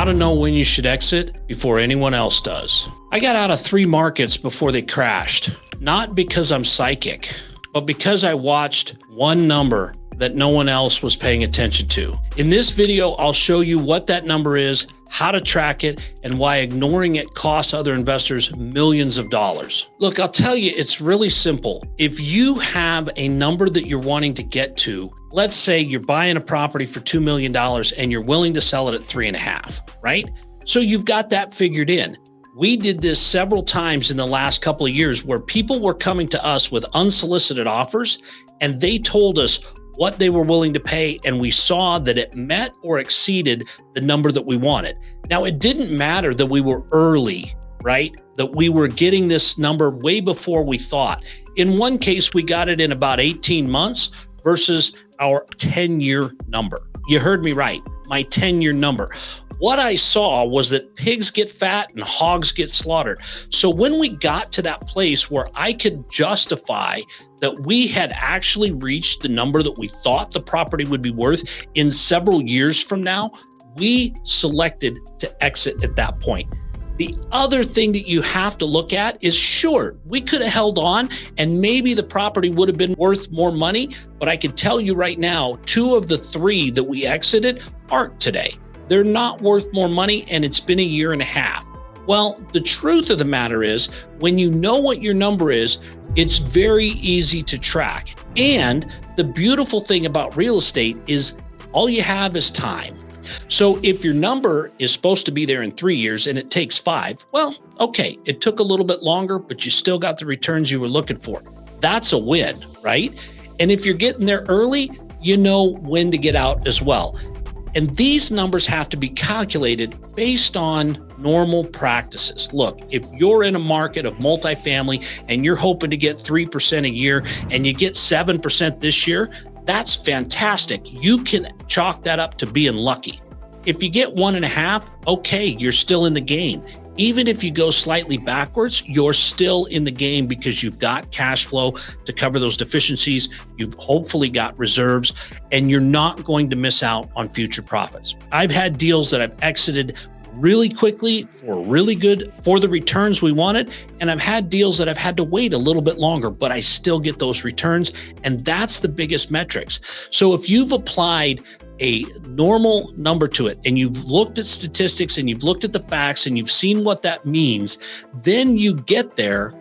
How to know when you should exit before anyone else does. I got out of 3 markets before they crashed, not because I'm psychic, but because I watched one number that no one else was paying attention to. In this video, I'll show you what that number is, how to track it, and why ignoring it costs other investors millions of dollars. Look, I'll tell you, it's really simple. If you have a number that you're wanting to get to, let's say you're buying a property for $2 million and you're willing to sell it at 3.5, right? So you've got that figured in. We did this several times in the last couple of years where people were coming to us with unsolicited offers and they told us what they were willing to pay, and we saw that it met or exceeded the number that we wanted. Now, it didn't matter that we were early, right? That we were getting this number way before we thought. In one case, we got it in about 18 months versus our 10-year number. You heard me right, my 10-year number. What I saw was that pigs get fat and hogs get slaughtered. So when we got to that place where I could justify that we had actually reached the number that we thought the property would be worth in several years from now, we selected to exit at that point. The other thing that you have to look at is, sure, we could have held on and maybe the property would have been worth more money, but I can tell you right now, 2 of the 3 that we exited aren't today. They're not worth more money, and it's been a year and a half. Well, the truth of the matter is, when you know what your number is, it's very easy to track. And the beautiful thing about real estate is all you have is time. So if your number is supposed to be there in 3 years and it takes 5, well, okay, it took a little bit longer, but you still got the returns you were looking for. That's a win, right? And if you're getting there early, you know when to get out as well. And these numbers have to be calculated based on normal practices. Look, if you're in a market of multifamily and you're hoping to get 3% a year and you get 7% this year, that's fantastic. You can chalk that up to being lucky. If you get 1.5, okay, you're still in the game. Even if you go slightly backwards, you're still in the game because you've got cash flow to cover those deficiencies. You've hopefully got reserves, and you're not going to miss out on future profits. I've had deals that I've exited really quickly for the returns we wanted. And I've had deals that I've had to wait a little bit longer, but I still get those returns. And that's the biggest metrics. So if you've applied a normal number to it and you've looked at statistics and you've looked at the facts and you've seen what that means, then you get there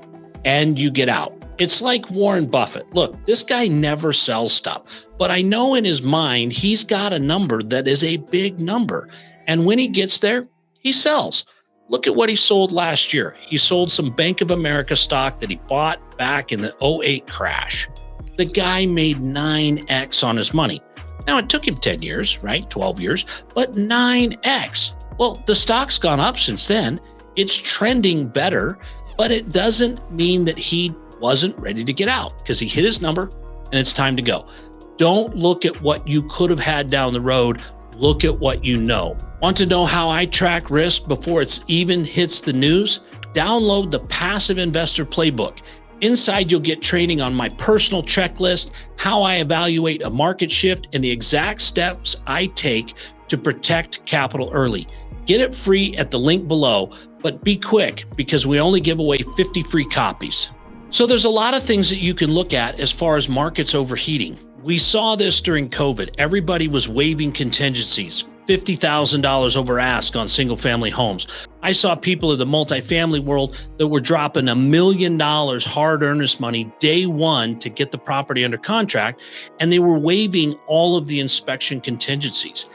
and you get out. It's like Warren Buffett. Look, this guy never sells stuff, but I know in his mind, he's got a number that is a big number. And when he gets there, he sells. Look at what he sold last year. He sold some Bank of America stock that he bought back in the 2008 crash. The guy made 9x on his money. Now, it took him 10 years, right? 12 years, but 9x. Well, the stock's gone up since then. It's trending better, but it doesn't mean that he wasn't ready to get out because he hit his number and it's time to go. Don't look at what you could have had down the road. Look at what you know. Want to know how I track risk before it even hits the news? Download the Passive Investor Playbook. Inside, you'll get training on my personal checklist, how I evaluate a market shift, and the exact steps I take to protect capital early. Get it free at the link below, but be quick because we only give away 50 free copies. So there's a lot of things that you can look at as far as markets overheating. We saw this during COVID. Everybody was waiving contingencies, $50,000 over ask on single family homes. I saw people in the multifamily world that were dropping $1 million hard earnest money day one to get the property under contract, and they were waiving all of the inspection contingencies.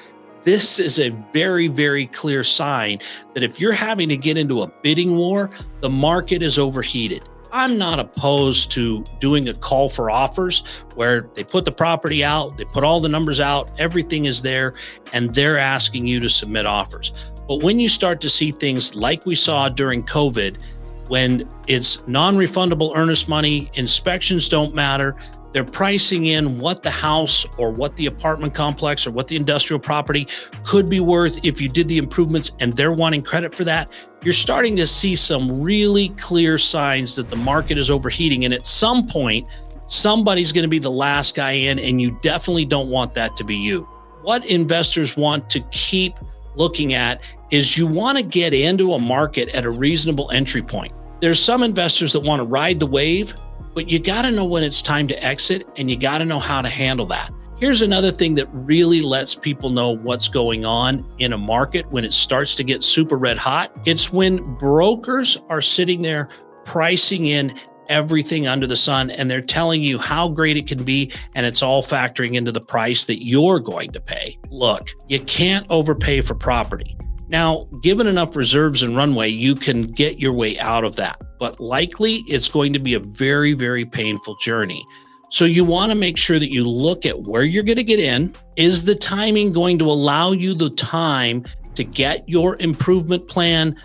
This is a very, very clear sign that if you're having to get into a bidding war, the market is overheated. I'm not opposed to doing a call for offers where they put the property out, they put all the numbers out, everything is there, and they're asking you to submit offers. But when you start to see things like we saw during COVID, when it's non-refundable earnest money, inspections don't matter, they're pricing in what the house or what the apartment complex or what the industrial property could be worth if you did the improvements, and they're wanting credit for that. You're starting to see some really clear signs that the market is overheating. And at some point, somebody's going to be the last guy in, and you definitely don't want that to be you. What investors want to keep looking at is you want to get into a market at a reasonable entry point. There's some investors that want to ride the wave, but you got to know when it's time to exit, and you got to know how to handle that. Here's another thing that really lets people know what's going on in a market when it starts to get super red hot. It's when brokers are sitting there pricing in everything under the sun, and they're telling you how great it can be, and it's all factoring into the price that you're going to pay. Look, you can't overpay for property. Now, given enough reserves and runway, you can get your way out of that, but likely it's going to be a very, very painful journey. So you want to make sure that you look at where you're going to get in. Is the timing going to allow you the time to get your improvement plan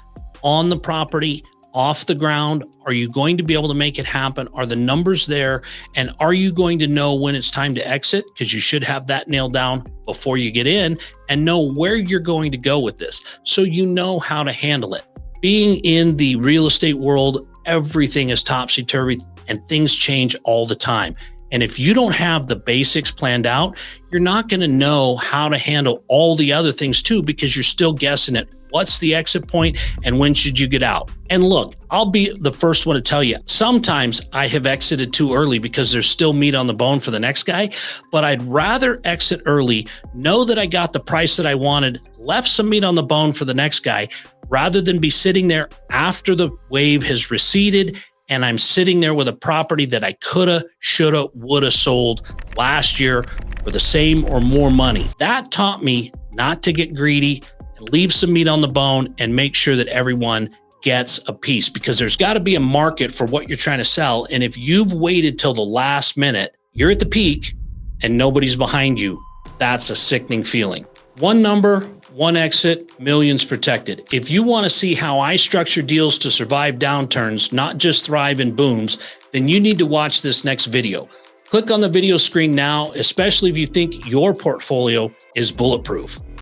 on the property off the ground? Are you going to be able to make it happen? Are the numbers there? And are you going to know when it's time to exit? Because you should have that nailed down before you get in and know where you're going to go with this, so you know how to handle it. Being in the real estate world, everything is topsy-turvy and things change all the time. And if you don't have the basics planned out, you're not going to know how to handle all the other things too, because you're still guessing at what's the exit point and when should you get out. And look, I'll be the first one to tell you, sometimes I have exited too early because there's still meat on the bone for the next guy, but I'd rather exit early, know that I got the price that I wanted, left some meat on the bone for the next guy, rather than be sitting there after the wave has receded and I'm sitting there with a property that I coulda, shoulda, woulda sold last year for the same or more money. That taught me not to get greedy and leave some meat on the bone and make sure that everyone gets a piece, because there's got to be a market for what you're trying to sell. And if you've waited till the last minute, you're at the peak and nobody's behind you. That's a sickening feeling. One number, one exit, millions protected. If you want to see how I structure deals to survive downturns, not just thrive in booms, then you need to watch this next video. Click on the video screen now, especially if you think your portfolio is bulletproof.